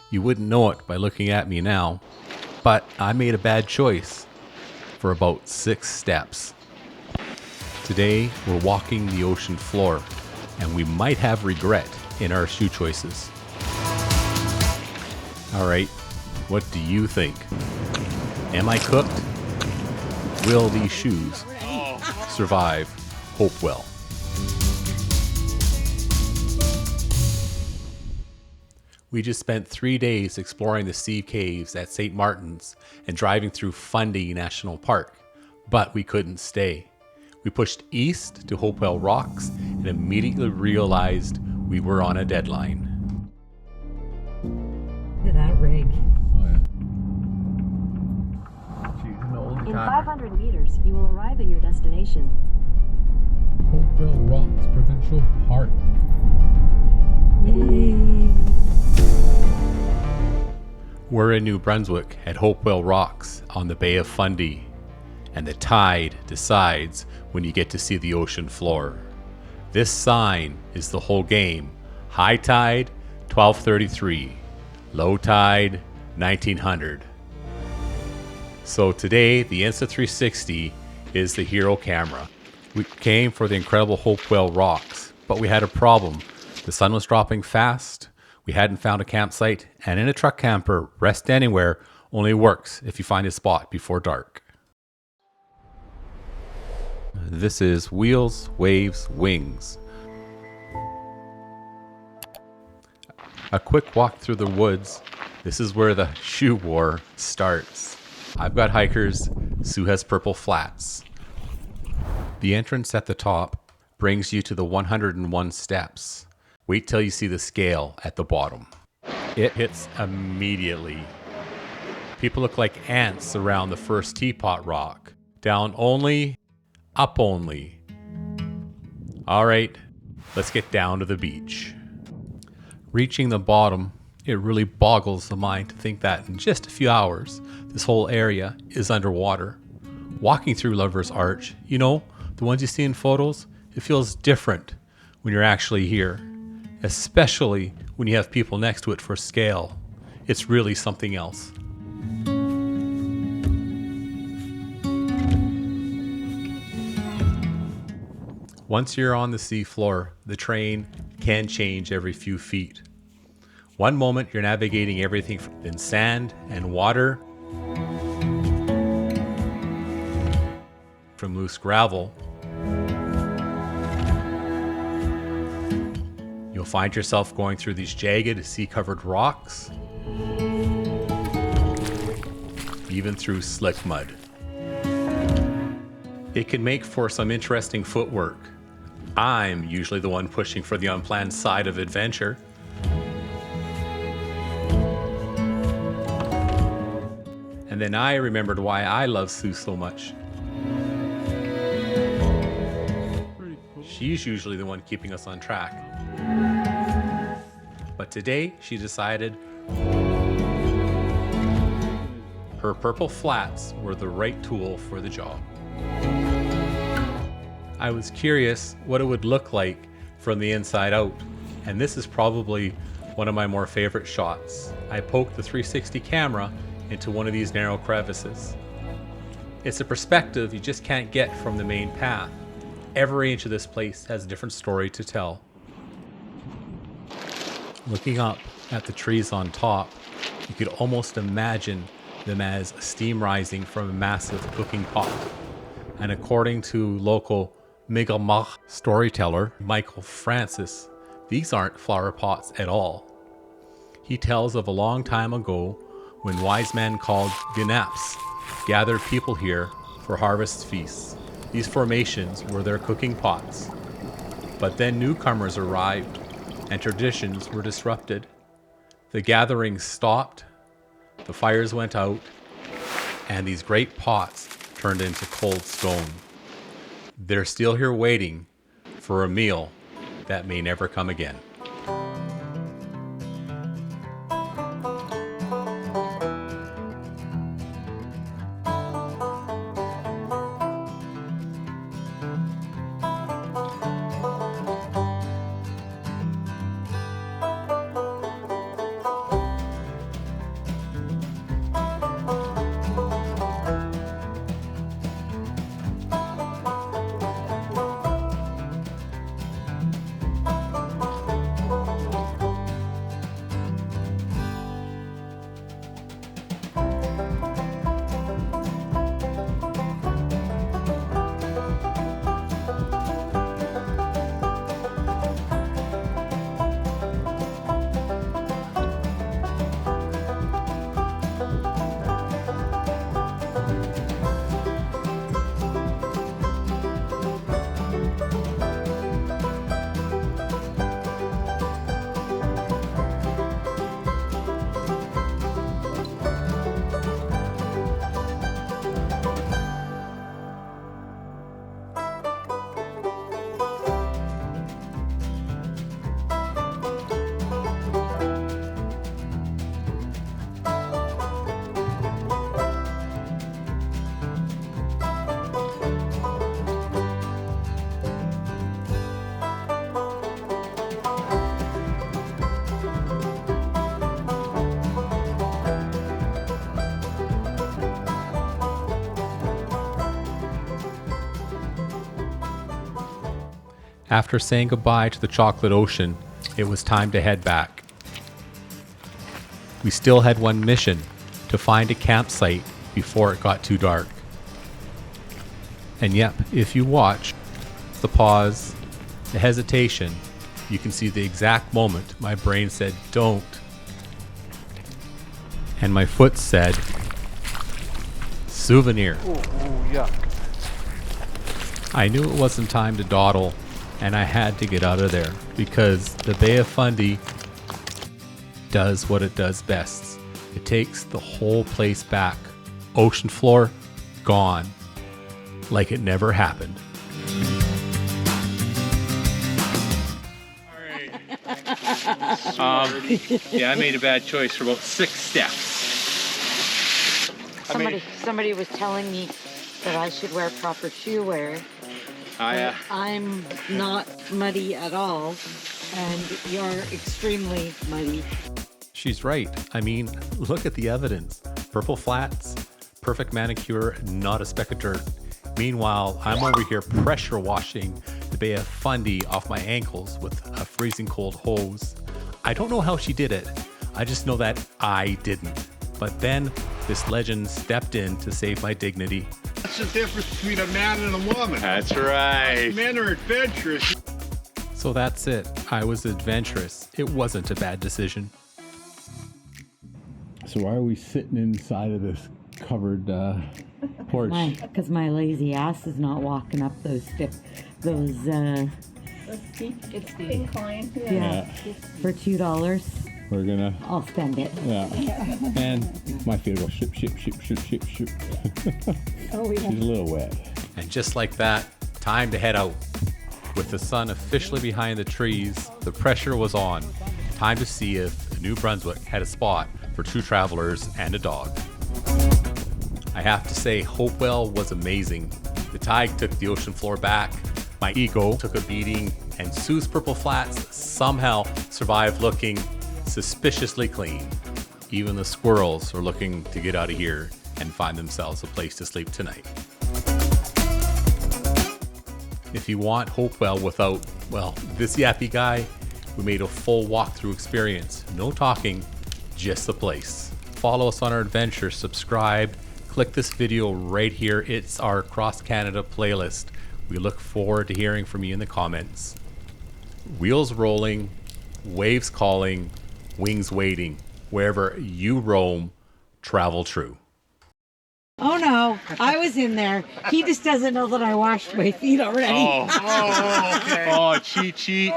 You wouldn't know it by looking at me now, but I made a bad choice for about 6 steps. Today, we're walking the ocean floor, and we might have regret in our shoe choices. All right, what do you think? Am I cooked? Will these shoes survive Hopewell? We just spent 3 days exploring the sea caves at St. Martin's and driving through Fundy National Park, but we couldn't stay. We pushed east to Hopewell Rocks and immediately realized we were on a deadline. Look at that rig. Oh yeah. In 500 meters, you will arrive at your destination. Hopewell Rocks Provincial Park. Yay! We're in New Brunswick at Hopewell Rocks on the Bay of Fundy, and the tide decides when you get to see the ocean floor. This sign is the whole game. High tide, 1233. Low tide, 1900. So today, the Insta360 is the hero camera. We came for the incredible Hopewell Rocks, but we had a problem. The sun was dropping fast. We hadn't found a campsite, and in a truck camper, rest anywhere only works if you find a spot before dark. This is Wheels, Waves, Wings. A quick walk through the woods. This is where the shoe war starts. I've got hikers. Sue has purple flats. The entrance at the top brings you to the 101 steps. Wait till you see the scale at the bottom. It hits immediately. People look like ants around the first teapot rock. Down only, up only. All right, let's get down to the beach. Reaching the bottom, it really boggles the mind to think that in just a few hours, this whole area is underwater. Walking through Lover's Arch, you know, the ones you see in photos, it feels different when you're actually here. Especially when you have people next to it for scale. It's really something else. Once you're on the seafloor, the terrain can change every few feet. One moment you're navigating everything in sand and water, from loose gravel. You'll find yourself going through these jagged, sea-covered rocks, even through slick mud. It can make for some interesting footwork. I'm usually the one pushing for the unplanned side of adventure. And then I remembered why I love Sue so much. She's usually the one keeping us on track. But today, she decided her purple flats were the right tool for the job. I was curious what it would look like from the inside out, and this is probably one of my more favorite shots. I poked the 360 camera into one of these narrow crevices. It's a perspective you just can't get from the main path. Every inch of this place has a different story to tell. Looking up at the trees on top, you could almost imagine them as steam rising from a massive cooking pot. And according to local Mi'kmaq storyteller Michael Francis, these aren't flower pots at all. He tells of a long time ago when wise men called Gnaps gathered people here for harvest feasts. These formations were their cooking pots. But then newcomers arrived and traditions were disrupted. The gatherings stopped, the fires went out, and these great pots turned into cold stone. They're still here waiting for a meal that may never come again. After saying goodbye to the chocolate ocean, it was time to head back. We still had one mission, to find a campsite before it got too dark. And yep, if you watch the pause, the hesitation, you can see the exact moment my brain said, don't. And my foot said, souvenir. Oh, yuck. I knew it wasn't time to dawdle, and I had to get out of there because the Bay of Fundy does what it does best. It takes the whole place back. Ocean floor, gone. Like it never happened. Yeah, I made a bad choice for about 6 steps. Somebody was telling me that I should wear proper shoe wear. I'm not muddy at all, and you're extremely muddy. She's right. I mean, look at the evidence. Purple flats, perfect manicure, not a speck of dirt. Meanwhile, I'm over here pressure washing the Bay of Fundy off my ankles with a freezing cold hose. I don't know how she did it. I just know that I didn't. But then this legend stepped in to save my dignity. That's the difference between a man and a woman. That's right. Men are adventurous. So that's it. I was adventurous. It wasn't a bad decision. So why are we sitting inside of this covered porch? Because my lazy ass is not walking up those steps. It's inclined. Yeah. For $2, We're gonna, I'll spend it. yeah. And my feet will go ship, ship, ship, ship, ship, ship. Oh, yeah. She's a little wet. And just like that, time to head out. With the sun officially behind the trees, the pressure was on. Time to see if New Brunswick had a spot for 2 travelers and a dog. I have to say, Hopewell was amazing. The tide took the ocean floor back, my ego took a beating, and Sue's purple flats somehow survived looking suspiciously clean. Even the squirrels are looking to get out of here and find themselves a place to sleep tonight. If you want Hopewell without, well, this yappy guy, we made a full walkthrough experience. No talking, just the place. Follow us on our adventure, subscribe, click this video right here. It's our Cross Canada playlist. We look forward to hearing from you in the comments. Wheels rolling, waves calling, wings waiting. Wherever you roam, travel true. Oh no, I was in there. He just doesn't know that I washed my feet already. Oh, okay. Oh, cheat.